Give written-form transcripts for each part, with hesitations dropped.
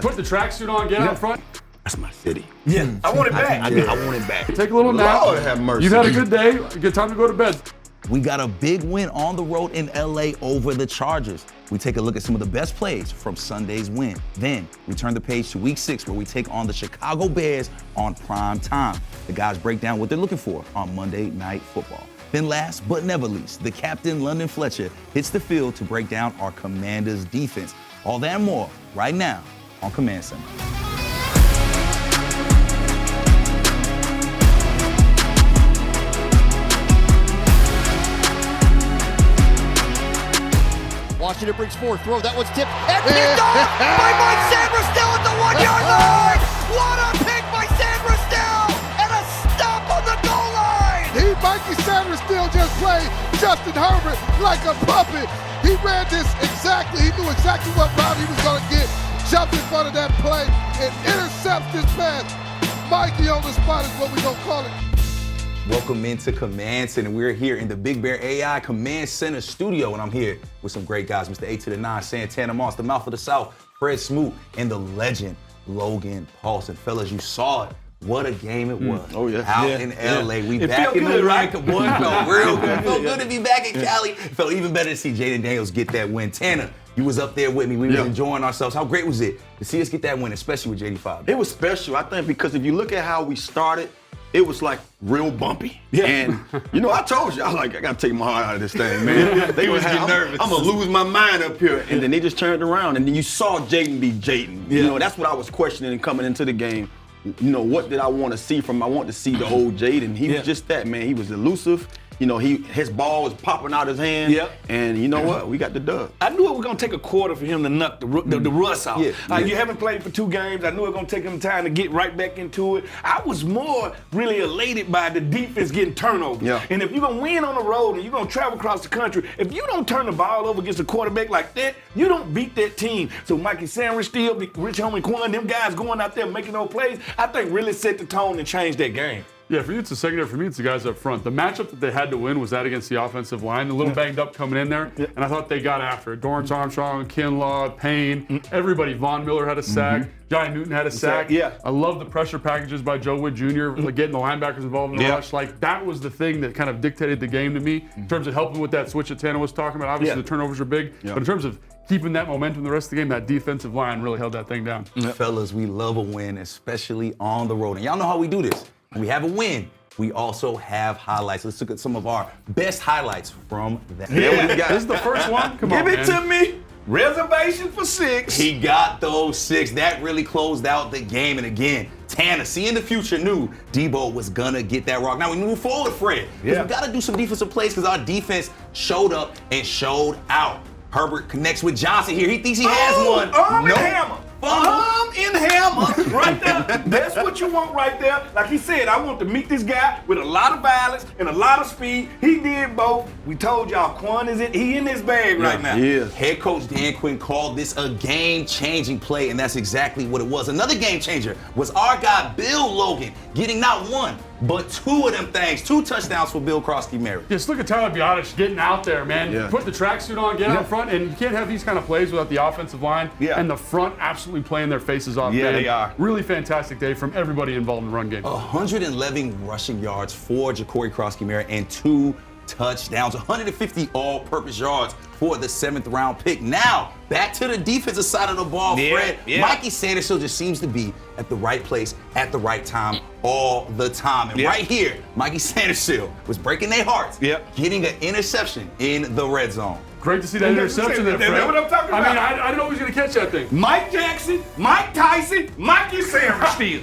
put the tracksuit on, get out front. That's my city. Yeah, I want it back. I want it back. Take a little nap. Lord have mercy. You've had a good day. Good time to go to bed. We got a big win on the road in LA over the Chargers. We take a look at some of the best plays from Sunday's win. Then we turn the page to week 6 where we take on the Chicago Bears on prime time. The guys break down what they're looking for on Monday Night Football. Then last but never least, the captain, London Fletcher, hits the field to break down our Commanders defense. All that and more right now on Command Center. Washington brings forward, throw, that one's tipped, and picked off by Mike Sanders at the 1-yard line! What a pick by Sanders and a stop on the goal line! Mikey Sanders just played Justin Herbert like a puppet. He ran this exactly, he knew exactly what route he was gonna get, jumped in front of that play, and intercepts this pass. Mikey on the spot is what we gonna call it. Welcome into Command Center. We're here in the Big Bear AI Command Center studio, and I'm here with some great guys. Mr. 8 to the 9, Santana Moss, the mouth of the South, Fred Smoot, and the legend, Logan Paulson. Fellas, you saw it. What a game it was. Oh, yeah. Out in LA. We it back in good, the right? rank. Boy, it felt real good. It felt good to be back in Cali. It felt even better to see Jayden Daniels get that win. Tanner, you was up there with me. We were enjoying ourselves. How great was it to see us get that win, especially with JD5? It was special, I think, because if you look at how we started, it was like real bumpy. Yeah. And, I told you, I was like, I got to take my heart out of this thing, man. They was getting nervous. I'm going to lose my mind up here. And then they just turned around. And then you saw Jayden be Jayden. That's what I was questioning coming into the game. What did I want to see from him? I wanted to see the old Jayden. He was just that, man. He was elusive. His ball was popping out his hand. Yep. And you know what? We got the dub. I knew it was going to take a quarter for him to knock the rust out. Yeah. You haven't played for 2 games. I knew it was going to take him time to get right back into it. I was more really elated by the defense getting turnovers. Yeah. And if you're going to win on the road and you're going to travel across the country, if you don't turn the ball over against a quarterback like that, you don't beat that team. So Mikey Sanders, still, Rich Homie Quan, them guys going out there making those plays, I think really set the tone and changed that game. Yeah, for you it's the secondary. For me, it's the guys up front. The matchup that they had to win was that against the offensive line. A little banged up coming in there, and I thought they got after it. Dorrance Armstrong, Kinlaw, Payne, everybody. Von Miller had a sack. Johnny Newton had a sack. Yeah. I love the pressure packages by Joe Wood Jr., like getting the linebackers involved in the rush. Like, that was the thing that kind of dictated the game to me in terms of helping with that switch that Tana was talking about. Obviously, the turnovers are big, but in terms of keeping that momentum the rest of the game, that defensive line really held that thing down. Fellas, we love a win, especially on the road. And y'all know how we do this. When we have a win, we also have highlights. Let's look at some of our best highlights from that. This is the first one? Come on, Give it man. to me. Reservation for 6. He got those 6. That really closed out the game. And again, Tanner, seeing the future, knew Debo was gonna get that rock. Now we move forward, Fred. Because we gotta do some defensive plays because our defense showed up and showed out. Herbert connects with Johnson here. He thinks he has one. Arm and hammer. Arm and hammer. Right there. That's what you want right there. Like he said, I want to meet this guy with a lot of violence and a lot of speed. He did both. We told y'all Quan is he in his bag right now. He is. Head coach Dan Quinn called this a game-changing play, and that's exactly what it was. Another game changer was our guy Bill Logan getting not 1, but 2 of them things. 2 touchdowns for Bill Krosky-Merritt. Just look at Tyler Biotic getting out there, man. Yeah. Put the tracksuit on, get out front, and you can't have these kind of plays without the offensive line and the front absolutely playing their faces off. Yeah, man. they are. Really fantastic day from everybody involved in the run game. 111 rushing yards for Ja'Cory Krosky-Merritt and 2 touchdowns, 150 all-purpose yards for the 7th round pick. Now, back to the defensive side of the ball, Fred. Mikey Sanders just seems to be at the right place at the right time all the time. And right here, Mikey Sanders was breaking their hearts, getting an interception in the red zone. Great to see that interception there, Fred. That's what I'm talking about. I mean, I didn't know he was going to catch that thing. Mike Jackson, Mike Tyson, Mikey Sanders still.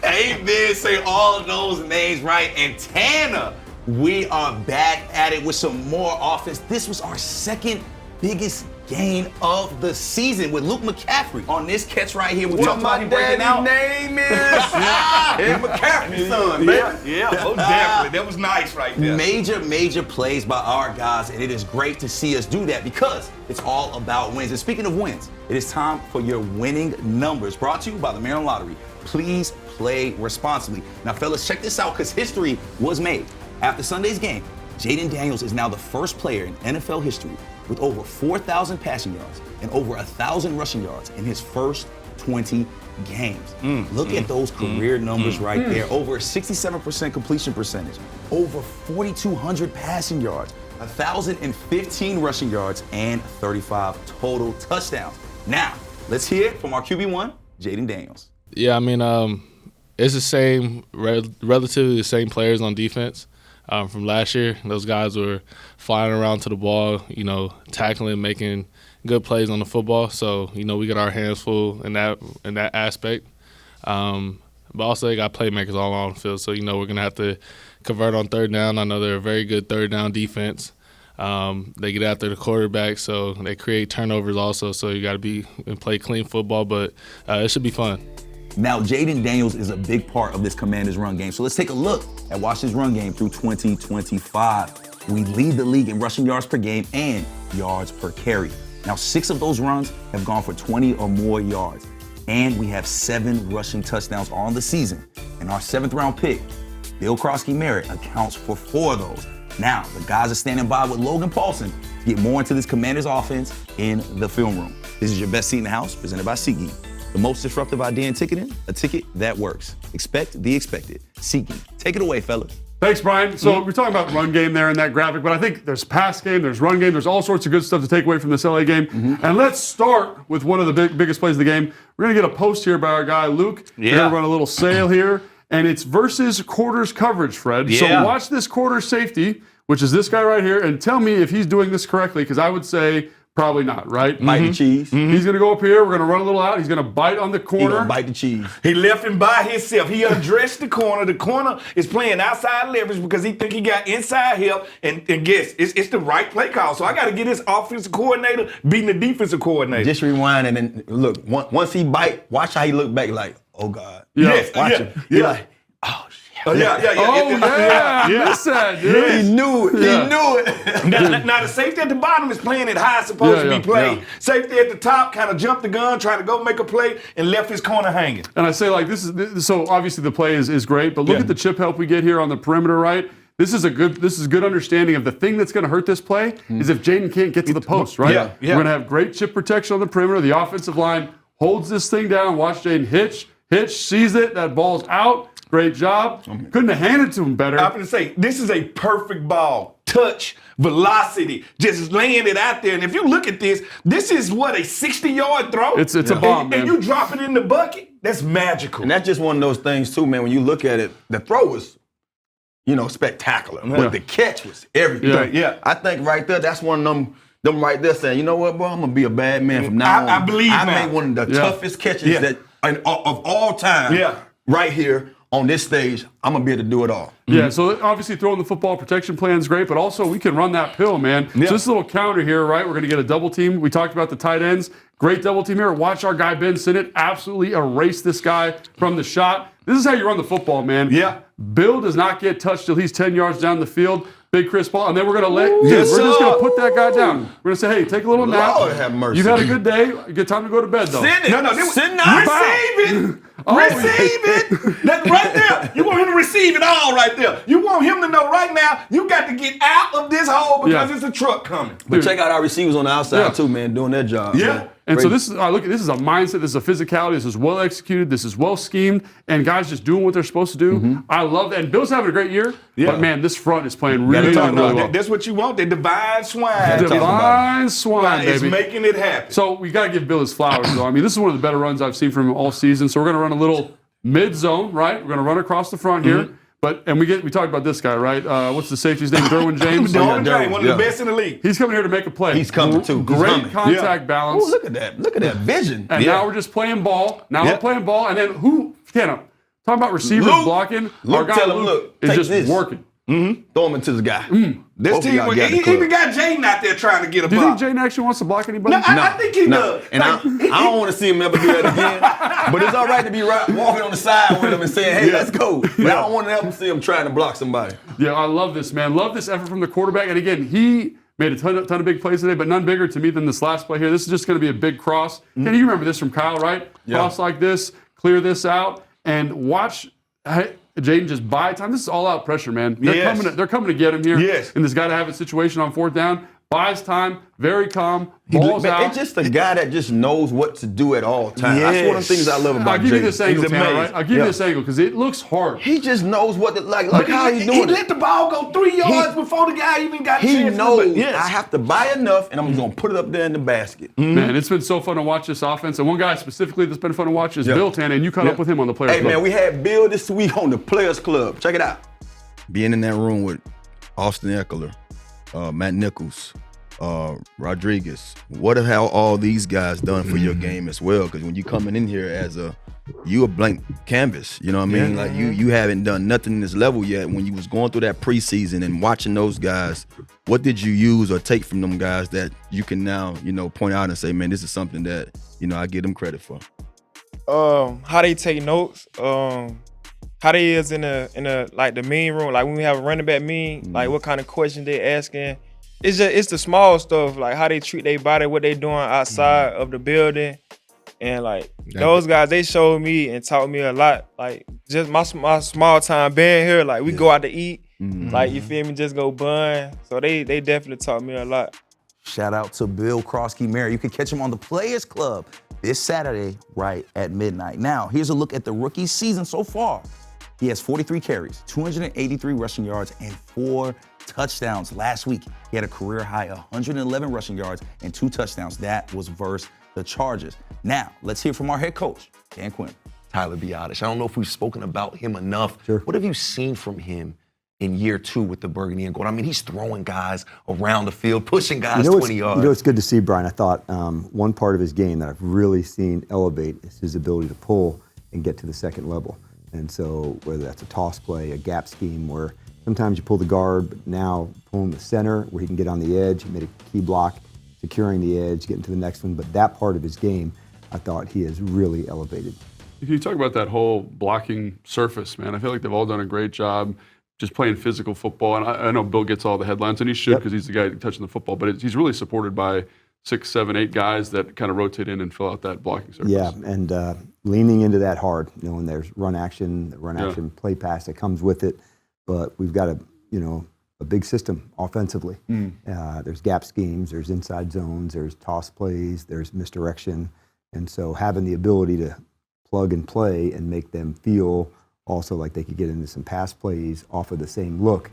Amen. Say all of those names right. And Tanner, we are back at it with some more offense. This was our 2nd biggest game of the season with Luke McCaffrey on this catch right here. We talked about him breaking out. Name is Ed McCaffrey's son, man. Definitely. That was nice right there. Major plays by our guys, and it is great to see us do that because it's all about wins. And speaking of wins, it is time for your winning numbers, brought to you by the Maryland Lottery. Please play responsibly. Now, fellas, check this out because history was made. After Sunday's game, Jayden Daniels is now the first player in NFL history with over 4,000 passing yards and over 1,000 rushing yards in his first 20 games. Look at those career numbers right there. Over 67% completion percentage, over 4,200 passing yards, 1,015 rushing yards, and 35 total touchdowns. Now, let's hear it from our QB1, Jayden Daniels. Yeah, I mean, it's the same, relatively the same players on defense from last year. Those guys were flying around to the ball, you know, tackling, making good plays on the football. So, you know, we got our hands full in that aspect. But also they got playmakers all on the field. So, you know, we're going to have to convert on third down. I know they're a very good third down defense. They get after the quarterback, so they create turnovers also. So you got to be and play clean football, but it should be fun. Now, Jayden Daniels is a big part of this Commanders run game. So let's take a look at Washington's run game through 2025. We lead the league in rushing yards per game and yards per carry. Now, 6 of those runs have gone for 20 or more yards. And we have 7 rushing touchdowns on the season. And our 7th-round pick, Bill Krosky-Merritt, accounts for 4 of those. Now, the guys are standing by with Logan Paulson to get more into this Commanders offense in the film room. This is your best seat in the house, presented by SeatGeek. The most disruptive idea in ticketing, a ticket that works. Expect the expected. SeatGeek. Take it away, fellas. Thanks, Brian. So we're talking about run game there in that graphic, but I think there's pass game, there's run game, there's all sorts of good stuff to take away from this LA game. And let's start with one of the biggest plays of the game. We're going to get a post here by our guy, Luke. We're going to run a little sail here, and it's versus quarters coverage, Fred. So watch this quarter safety, which is this guy right here, and tell me if he's doing this correctly, because I would say probably not, right? Bite the cheese. He's going to go up here. We're going to run a little out. He's going to bite on the corner. He's going to bite the cheese. He left him by himself. He undressed the corner. The corner is playing outside leverage because he think he got inside help. And guess, it's the right play call. So I got to get this offensive coordinator beating the defensive coordinator. Just rewind and then look. Once he bite, watch how he look back like, oh, God. Yes, watch him. He like, oh, shit. Oh, yeah. Miss that, dude. He knew it. He knew it. Now, the safety at the bottom is playing it how it's supposed to be played. Yeah. Safety at the top kind of jumped the gun, tried to go make a play, and left his corner hanging. And I say, like, this is so obviously the play is great, but look at the chip help we get here on the perimeter, right? This is good understanding of the thing that's going to hurt this play is if Jayden can't get to the post, right? We're going to have great chip protection on the perimeter. The offensive line holds this thing down. Watch Jayden hitch, sees it. That ball's out. Great job. Couldn't have handed to him better. I'm going to say, this is a perfect ball. Touch, velocity, just laying it out there. And if you look at this is what, a 60-yard throw? It's a bomb, man. And you drop it in the bucket? That's magical. And that's just one of those things, too, man. When you look at it, the throw was, spectacular. But the catch was everything. Yeah. I think right there, that's one of them right there saying, you know what, boy, I'm going to be a bad man from now on. I believe I now. made one of the toughest catches of all time right here. On this stage, I'm going to be able to do it all. Yeah, so obviously throwing the football protection plan is great, but also we can run that pill, man. So this little counter here, right? We're going to get a double team. We talked about the tight ends. Great double team here. Watch our guy Ben Sinnott absolutely erase this guy from the shot. This is how you run the football, man. Yeah. Bill does not get touched till he's 10 yards down the field. Big Chris Paul, and then we're going to we're just going to put that guy down. We're going to say, hey, take a little nap. Lord have mercy. You've had a good day. Good time to go to bed, though. Receive it. Receive it. That right there. You want him to receive it all right there. You want him to know right now, you got to get out of this hole because it's a truck coming. But check out our receivers on the outside, too, man, doing their job. Yeah. Man. And so this is a mindset, this is a physicality, this is well executed, this is well schemed, and guys just doing what they're supposed to do. I love that. And Bill's having a great year, but man, this front is playing really well. That's what you want, the divine swine. Divine swine, baby. It's making it happen. So we got to give Bill his flowers, though. I mean, this is one of the better runs I've seen from him all season. So we're going to run a little mid-zone, right? We're going to run across the front here. And we talked about this guy, right? What's the safety's name? Derwin James. Derwin James, one of the best in the league. He's coming here to make a play. He's coming too. Great contact balance. Oh, look at that. Look at that vision. And now we're just playing ball. We're playing ball. And then talking about receivers blocking. Our guy Luke is just working. Throw him into the guy. This team, he even got Jayden out there trying to get a block. Do you think Jayden actually wants to block anybody? No, I think he does. And I don't want to see him ever do that again. But it's all right to be walking on the side with him and saying, hey, let's go. But I don't want to ever see him trying to block somebody. Yeah, I love this, man. Love this effort from the quarterback. And again, he made a ton of big plays today, but none bigger to me than this last play here. This is just going to be a big cross. And you remember this from Kyle, right? Cross like this, clear this out, and watch Jayden just buy time. This is all-out pressure, man. They're coming to get him here. Yes. And this got to have a situation on fourth down. buys time, very calm, balls out. It's just a guy that just knows what to do at all times. That's one of the things I love about Jayden. I'll give you this angle, Tanner, right? I'll give you this angle because it looks hard. He just knows what to, like how he's doing He let the ball go 3 yards before the guy even got a chance. He knows Yes. I have to buy enough, and I'm just going to put it up there in the basket. Man, it's been so fun to watch this offense. And one guy specifically that's been fun to watch is Bill Tanner, and you caught up with him on the Players Club. Hey, man, we had Bill this week on the Players Club. Check it out. Being in that room with Austin Eckler, Matt Nichols, Rodriguez. What have all these guys done for your game as well? Because when you coming in here as a blank canvas, you know what I mean? Like you haven't done nothing in this level yet. When you was going through that preseason and watching those guys, what did you use or take from them guys that you can now, point out and say, man, this is something that, I give them credit for? How they take notes, how they is in a like the meeting room, like when we have a running back meeting, like what kind of questions they asking. It's the small stuff, like how they treat their body, what they doing outside of the building. And like those guys, they showed me and taught me a lot. Like just my small time being here, like we go out to eat, like you feel me, just go bun. So they definitely taught me a lot. Shout out to Bill Krosky-Mary. You can catch him on the Players Club this Saturday right at midnight. Now, here's a look at the rookie season so far. He has 43 carries, 283 rushing yards, and 4 touchdowns. Last week, he had a career high 111 rushing yards and 2 touchdowns. That was versus the Chargers. Now, let's hear from our head coach, Dan Quinn. Tyler Biadasz. I don't know if we've spoken about him enough. Sure. What have you seen from him in year 2 with the Burgundy and Gold? I mean, he's throwing guys around the field, pushing guys 20 yards. It's good to see, Brian. I thought one part of his game that I've really seen elevate is his ability to pull and get to the second level. And so whether that's a toss play, a gap scheme, where sometimes you pull the guard, but now pulling the center where he can get on the edge, he made a key block, securing the edge, getting to the next one. But that part of his game, I thought he has really elevated. Can you talk about that whole blocking surface, man? I feel like they've all done a great job just playing physical football. And I know Bill gets all the headlines, and he should because he's the guy touching the football. But he's really supported by 6, 7, 8 guys that kind of rotate in and fill out that blocking surface. Yeah, and leaning into that hard, knowing there's run action play pass that comes with it. But we've got a big system offensively. There's gap schemes, there's inside zones, there's toss plays, there's misdirection. And so having the ability to plug and play and make them feel also like they could get into some pass plays off of the same look,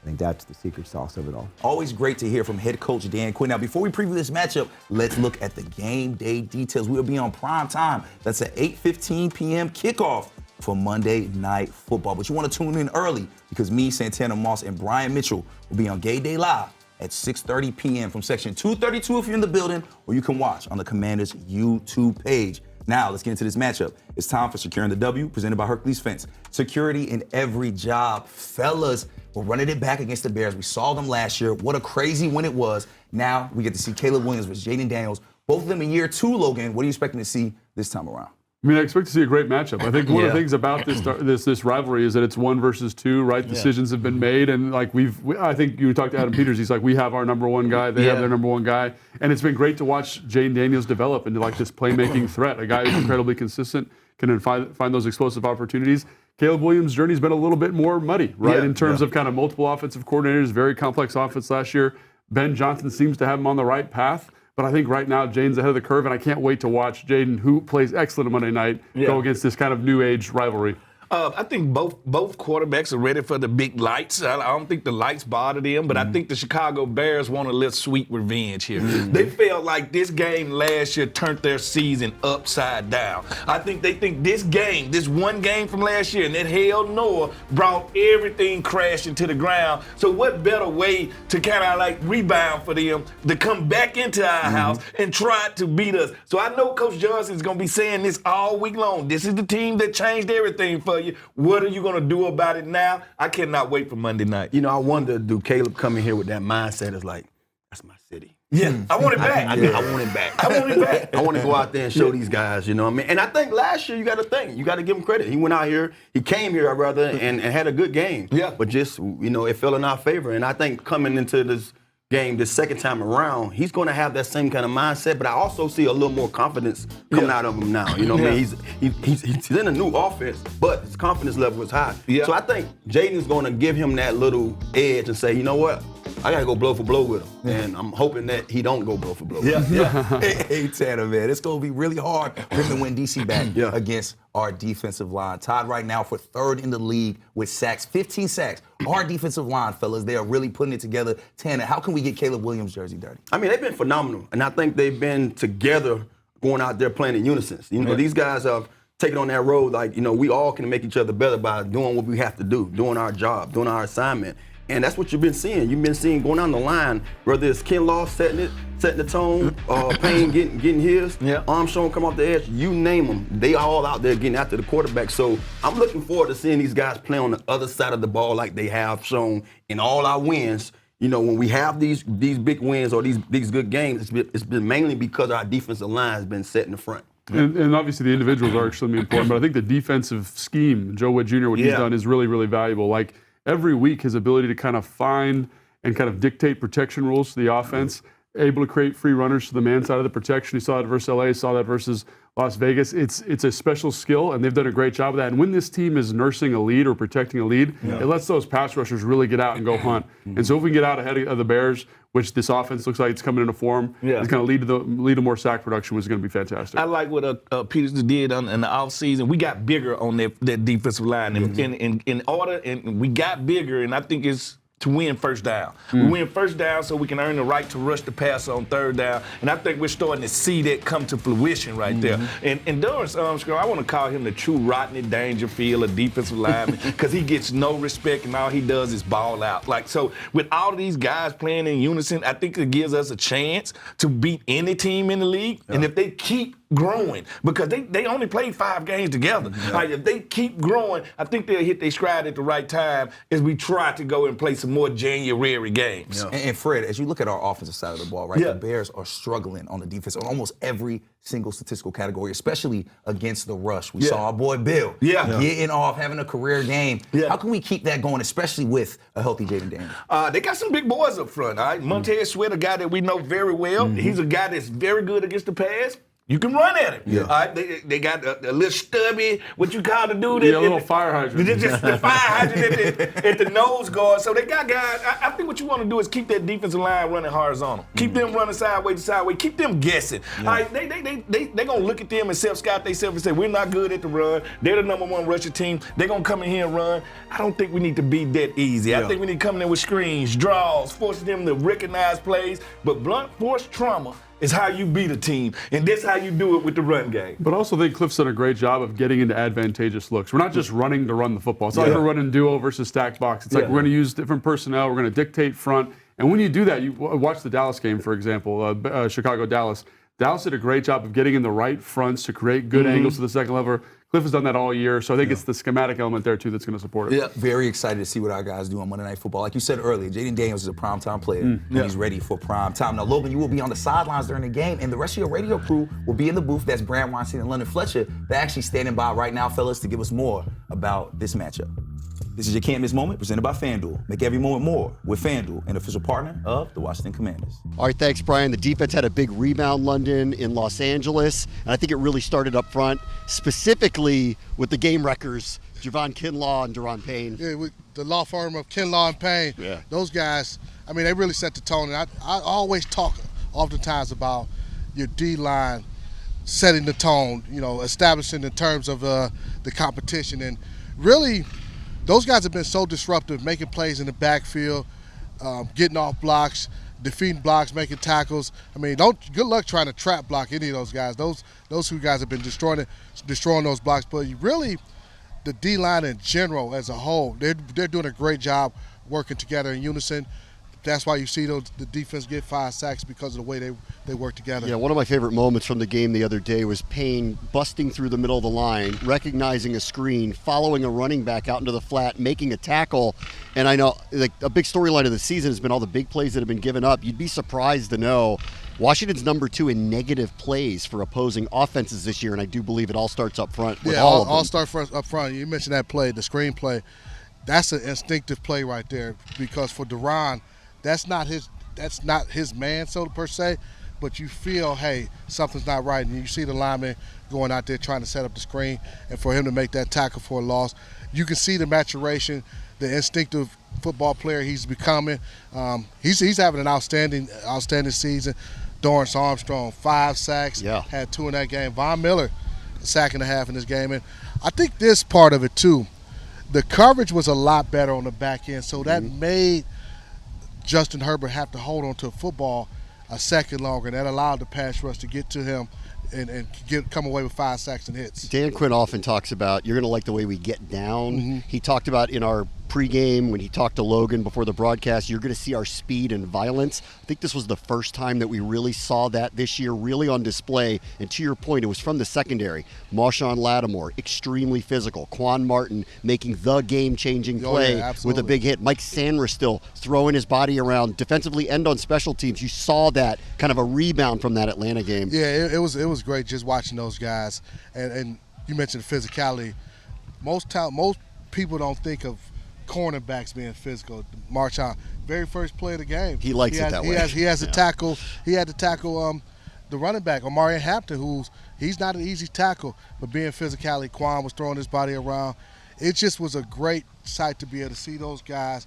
I think that's the secret sauce of it all. Always great to hear from head coach Dan Quinn. Now, before we preview this matchup, let's look at the game day details. We'll be on prime time. That's at 8:15 p.m. kickoff for Monday Night Football. But you want to tune in early because me, Santana Moss, and Brian Mitchell will be on Game Day Live at 6:30 p.m. from section 232 if you're in the building, or you can watch on the Commanders YouTube page. Now, let's get into this matchup. It's time for Securing the W, presented by Hercules Fence. Security in every job. Fellas, we're running it back against the Bears. We saw them last year. What a crazy win it was. Now, we get to see Caleb Williams with Jayden Daniels. Both of them in year 2, Logan. What are you expecting to see this time around? I mean, I expect to see a great matchup. I think one of the things about this rivalry is that it's 1 versus 2, right? Decisions have been made, and like I think you talked to Adam Peters. He's like, we have our number 1 guy, they have their number 1 guy, and it's been great to watch Jayden Daniels develop into like this playmaking threat. A guy who's incredibly consistent, can find those explosive opportunities. Caleb Williams' journey's been a little bit more muddy, right? In terms of kind of multiple offensive coordinators, very complex offense last year. Ben Johnson seems to have him on the right path. But I think right now Jayden's ahead of the curve, and I can't wait to watch Jayden, who plays excellent on Monday night, go against this kind of new age rivalry. I think both quarterbacks are ready for the big lights. I don't think the lights bother them, but I think the Chicago Bears want a little sweet revenge here. They felt like this game last year turned their season upside down. I think they think this one game from last year, and that hell Noah brought everything crashing to the ground. So what better way to kind of like rebound for them to come back into our house and try to beat us? So I know Coach Johnson's going to be saying this all week long. This is the team that changed everything for you. What are you going to do about it now? I cannot wait for Monday night. I wonder, do Caleb come in here with that mindset of like, that's my city. Yeah, I want it back. I want it back. I want it back. I want to go out there and show these guys, you know what I mean? And I think last year you got to give him credit. He went out here, he came here rather, and had a good game. Yeah. But just, it fell in our favor. And I think coming into this game the second time around, he's going to have that same kind of mindset, but I also see a little more confidence coming out of him now. You know what I mean? He's in a new offense, but his confidence level is high. Yeah. So I think Jayden's going to give him that little edge and say, you know what? I got to go blow for blow with him. And I'm hoping that he don't go blow for blow. Yeah. Hey, Tanner, man, it's going to be really hard for him to win DC back against our defensive line. Tied right now for 3rd in the league with sacks, 15 sacks. Our defensive line, fellas, they are really putting it together. Tanner, how can we get Caleb Williams' jersey dirty? I mean, they've been phenomenal. And I think they've been together going out there playing in unison. You know, these guys have taken on that road like, you know, we all can make each other better by doing what we have to do, doing our job, doing our assignment. And that's what you've been seeing. You've been seeing going down the line, whether it's Kinlaw setting the tone, Payne getting his, Armstrong come off the edge, you name them. They all out there getting after the quarterback. So I'm looking forward to seeing these guys play on the other side of the ball like they have shown in all our wins. You know, when we have these big wins or these good games, it's been mainly because our defensive line has been set in the front. And obviously the individuals are extremely important, but I think the defensive scheme, Joe Wood Jr., what he's done is really, really valuable. Like, every week, his ability to kind of find and kind of dictate protection rules to the offense, able to create free runners to the man side of the protection. He saw that versus LA, saw that versus Las Vegas. It's a special skill, and they've done a great job of that. And when this team is nursing a lead or protecting a lead, it lets those pass rushers really get out and go hunt. And so if we can get out ahead of the Bears, which this offense looks like it's coming into form, it's going to lead to more sack production, which is going to be fantastic. I like what Peterson did in the offseason. We got bigger on that defensive line in order, and we got bigger, and I think it's to win first down. We win first down so we can earn the right to rush the pass on 3rd down, and I think we're starting to see that come to fruition right there. And Dorrance Armstrong, I want to call him the true Rodney Dangerfield of defensive lineman because he gets no respect and all he does is ball out. Like, so with all of these guys playing in unison, I think it gives us a chance to beat any team in the league. And if they keep growing, because they only played 5 games together. Like, if they keep growing, I think they'll hit their stride at the right time as we try to go and play some more January games. And Fred, as you look at our offensive side of the ball, right, the Bears are struggling on the defense on almost every single statistical category, especially against the rush. We saw our boy Bill getting off, having a career game. How can we keep that going, especially with a healthy Jayden Daniels? They got some big boys up front, all right? Montez Sweat, a guy that we know very well. He's a guy that's very good against the pass. You can run at him. All right, they got a little stubby, what you call the dude. A little fire hydrant. Just the fire hydrant at the nose guard. So they got guys. I think what you want to do is keep that defensive line running horizontal. Keep them running sideways to sideways. Keep them guessing. All right, they gonna look at them and self-scout themselves and say, we're not good at the run. They're the #1 rushing team. They're gonna come in here and run. I don't think we need to be that easy. I think we need to come in with screens, draws, forcing them to recognize plays. But blunt force trauma is how you beat a team, and that's how you do it with the run game. But also, I think Cliff's done a great job of getting into advantageous looks. We're not just running to run the football. It's not like we're running duo versus stack box. It's like we're going to use different personnel. We're going to dictate front. And when you do that, you watch the Dallas game, for example, Chicago-Dallas. Dallas did a great job of getting in the right fronts to create good angles to the second level. Cliff has done that all year, so I think it's the schematic element there, too, that's going to support it. Yeah, very excited to see what our guys do on Monday Night Football. Like you said earlier, Jayden Daniels is a primetime player, and he's ready for prime time. Now, Logan, you will be on the sidelines during the game, and the rest of your radio crew will be in the booth. That's Brad Weinstein and London Fletcher. They're actually standing by right now, fellas, to give us more about this matchup. This is your Can't Miss Moment, presented by FanDuel. Make every moment more with FanDuel, an official partner of the Washington Commanders. All right, thanks, Brian. The defense had a big rebound, London, in Los Angeles, and I think it really started up front, specifically with the game wreckers, Javon Kinlaw and Daron Payne. Yeah, with the law firm of Kinlaw and Payne, those guys, I mean, they really set the tone. And I always talk oftentimes about your D-line setting the tone, you know, establishing in terms of the competition. And really, those guys have been so disruptive, making plays in the backfield, getting off blocks, defeating blocks, making tackles. I mean, good luck trying to trap block any of those guys. Those two guys have been destroying those blocks. But really, the D-line in general as a whole, they're doing a great job working together in unison. That's why you see the defense get 5 sacks, because of the way they work together. Yeah, one of my favorite moments from the game the other day was Payne busting through the middle of the line, recognizing a screen, following a running back out into the flat, making a tackle. And I know, like, a big storyline of the season has been all the big plays that have been given up. You'd be surprised to know Washington's #2 in negative plays for opposing offenses this year, and I do believe it all starts up front with all of them. All start up front. You mentioned that play, the screen play. That's an instinctive play right there, because for Daron, that's not his man, so per se, but you feel, hey, something's not right, and you see the lineman going out there trying to set up the screen, and for him to make that tackle for a loss, you can see the maturation, the instinctive football player he's becoming. He's having an outstanding season. Dorrance Armstrong, 5 sacks, had 2 in that game. Von Miller, a sack and a half in this game. And I think this part of it too, the coverage was a lot better on the back end, so that made Justin Herbert have to hold on to a football a second longer, and that allowed the pass rush to get to him and come away with 5 sacks and hits. Dan Quinn often talks about, you're going to like the way we get down. He talked about in our pregame when he talked to Logan before the broadcast, you're going to see our speed and violence. I think this was the first time that we really saw that this year, really on display. And to your point, it was from the secondary. Marshawn Lattimore, extremely physical. Quan Martin making the game-changing play with a big hit. Mike Sanders still throwing his body around defensively and on special teams. You saw that kind of a rebound from that Atlanta game. Yeah, it was great just watching those guys. And you mentioned physicality. Most people don't think of cornerbacks being physical. Marshawn, very first play of the game. He likes it that way. He has to tackle. He had to tackle the running back, Omarion Hampton, he's not an easy tackle, but being physicality, Quan was throwing his body around. It just was a great sight to be able to see those guys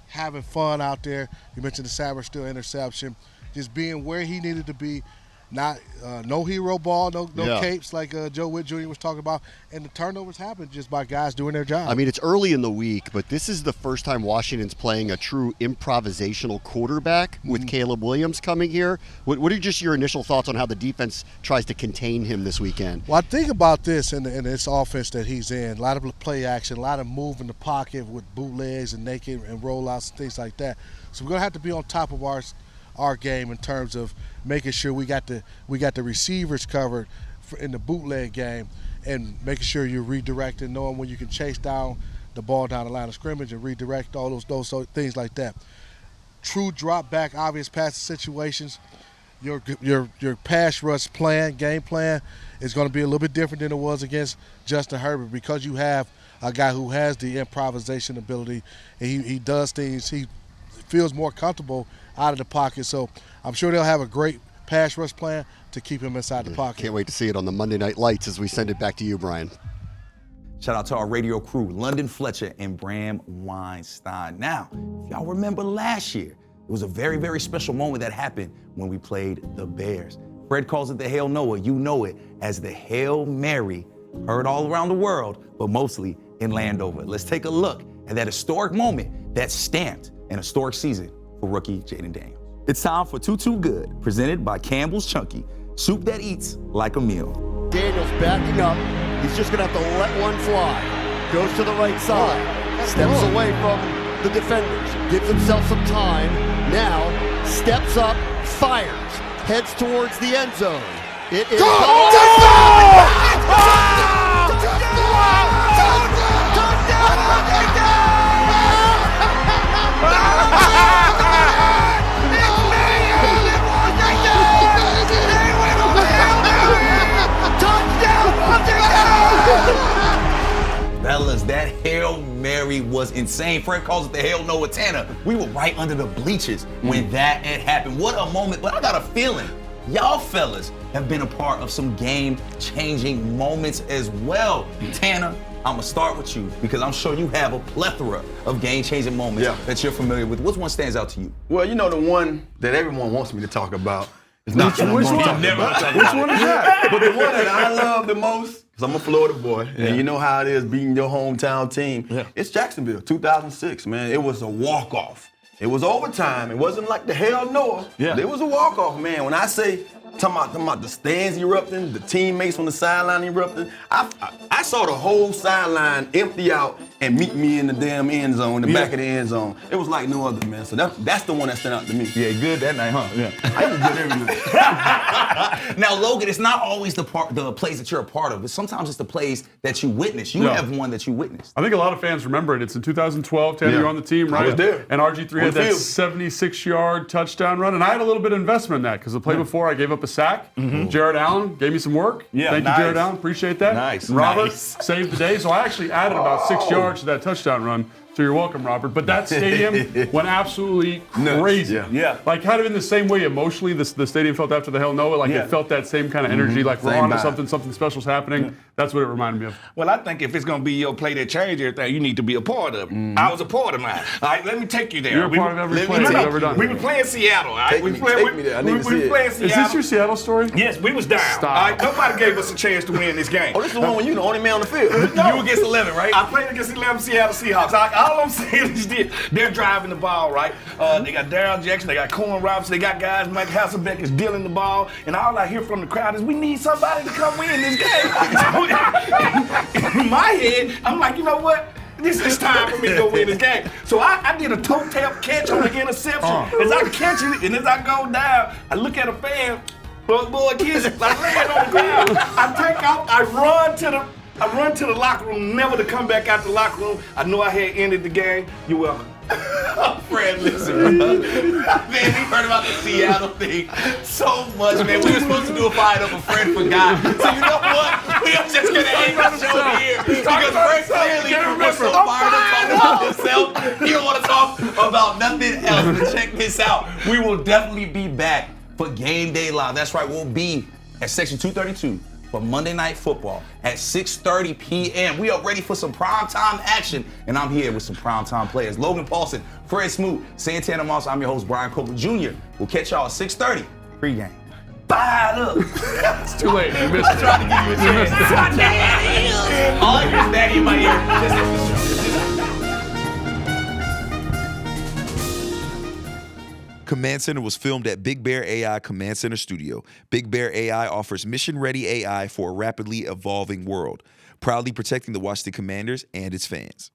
having fun out there. You mentioned the Saberstill interception, just being where he needed to be. Not no hero ball, no capes like Joe Witt Jr. was talking about, and the turnovers happened just by guys doing their job. I mean, it's early in the week, but this is the first time Washington's playing a true improvisational quarterback with Caleb Williams coming here. What are just your initial thoughts on how the defense tries to contain him this weekend? Well, I think about this in this offense that he's in. A lot of play action, a lot of move in the pocket with bootlegs and naked and rollouts and things like that. So we're gonna have to be on top of our game in terms of making sure we got the receivers covered in the bootleg game, and making sure you're redirecting, knowing when you can chase down the ball down the line of scrimmage and redirect all those things like that. True drop back, obvious passing situations. Your pass rush game plan is going to be a little bit different than it was against Justin Herbert, because you have a guy who has the improvisation ability, and he does things. He feels more comfortable out of the pocket, so I'm sure they'll have a great pass rush plan to keep him inside the pocket. Can't wait to see it on the Monday Night Lights as we send it back to you, Brian. Shout out to our radio crew, London Fletcher and Bram Weinstein. Now, if y'all remember last year, it was a very, very special moment that happened when we played the Bears. Fred calls it the Hail Noah. You know it as the Hail Mary, heard all around the world, but mostly in Landover. Let's take a look at that historic moment that stamped an historic season for rookie Jayden Daniels. It's time for Too Good, presented by Campbell's Chunky, soup that eats like a meal. Daniels backing up. He's just going to have to let one fly. Goes to the right side. Steps away from the defenders. Gives himself some time. Now steps up, fires. Heads towards the end zone. It is Fellas, that Hail Mary was insane. Fred calls it the Hail Noah Tanner. We were right under the bleachers when that had happened. What a moment. But I got a feeling y'all fellas have been a part of some game-changing moments as well. Tanner, I'm gonna start with you because I'm sure you have a plethora of game-changing moments that you're familiar with. Which one stands out to you? Well, you know, the one that everyone wants me to talk about is not the one. Which one is that? But the one that I love the most, because I'm a Florida boy, and you know how it is beating your hometown team. It's Jacksonville, 2006, man. It was a walk-off. It was overtime. It wasn't like the Hail Noah. It was a walk-off, man. When I say, talking about the stands erupting, the teammates on the sideline erupting, I saw the whole sideline empty out and meet me in the damn end zone, the back of the end zone. It was like no other, man. So that's the one that stood out to me. Yeah, good that night, huh? Yeah. I was good everything. Now, Logan, it's not always the plays that you're a part of. Sometimes it's the plays that you witness. You have one that you witnessed. I think a lot of fans remember it. It's in 2012. Tanner, you're on the team, right? I was there. And RG3 had that 76-yard touchdown run. And I had a little bit of investment in that because the play before I gave up a sack. Jared Allen gave me some work. Thank you, Jared Allen. Appreciate that. Nice. Robert saved the day. So I actually added about 6 yards to that touchdown run So you're welcome, Robert. But that stadium went absolutely crazy. Yeah. Like kind of in the same way emotionally the stadium felt after the Hell No. Like it felt that same kind of energy. Like we're on to something special's happening. That's what it reminded me of. Well, I think if it's going to be your play that change everything, you need to be a part of it. I was a part of mine. All right, let me take you there. You're a part of every play you've ever done. We were playing Seattle. All right, Take me there. I need to see it. playing Seattle. Is this your Seattle story? Yes, we was down. Stop. All right, nobody gave us a chance to win this game. Oh, this is the one when you the only man on the field. You against 11, right? I played against 11 Seattle Seahawks. All I'm saying is this. They're driving the ball, right? They got Darryl Jackson, they got Corn Robinson, they got guys, Mike Hasselbeck is dealing the ball, and all I hear from the crowd is, we need somebody to come win this game. In my head, I'm like, you know what? This is time for me to go win this game. So I did a toe tap catch on the interception. As I catch it, and as I go down, I look at a fan, boy, kids, like laying on the ground. I take off, I run to the locker room, never to come back out the locker room. I know I had ended the game. You're welcome. Fred, listen, man, we heard about the Seattle thing so much, man. We were supposed to do a fight-up, but Fred forgot. So you know what? We are just going to end the show here because Fred clearly was so fired up talking about himself. He don't want to talk about nothing else. But check this out. We will definitely be back for Game Day Live. That's right, we'll be at Section 232 for Monday Night Football at 6:30 p.m. We are ready for some primetime action, and I'm here with some primetime players. Logan Paulson, Fred Smoot, Santana Moss. I'm your host, Brian Copeland Jr. We'll catch y'all at 6:30 pregame. Fired up. It's too late. You missed it. Trying to give you a chance. All I hear is Daddy in my ear. This is the show. Command Center was filmed at Big Bear AI Command Center Studio. Big Bear AI offers mission-ready AI for a rapidly evolving world, proudly protecting the Washington Commanders and its fans.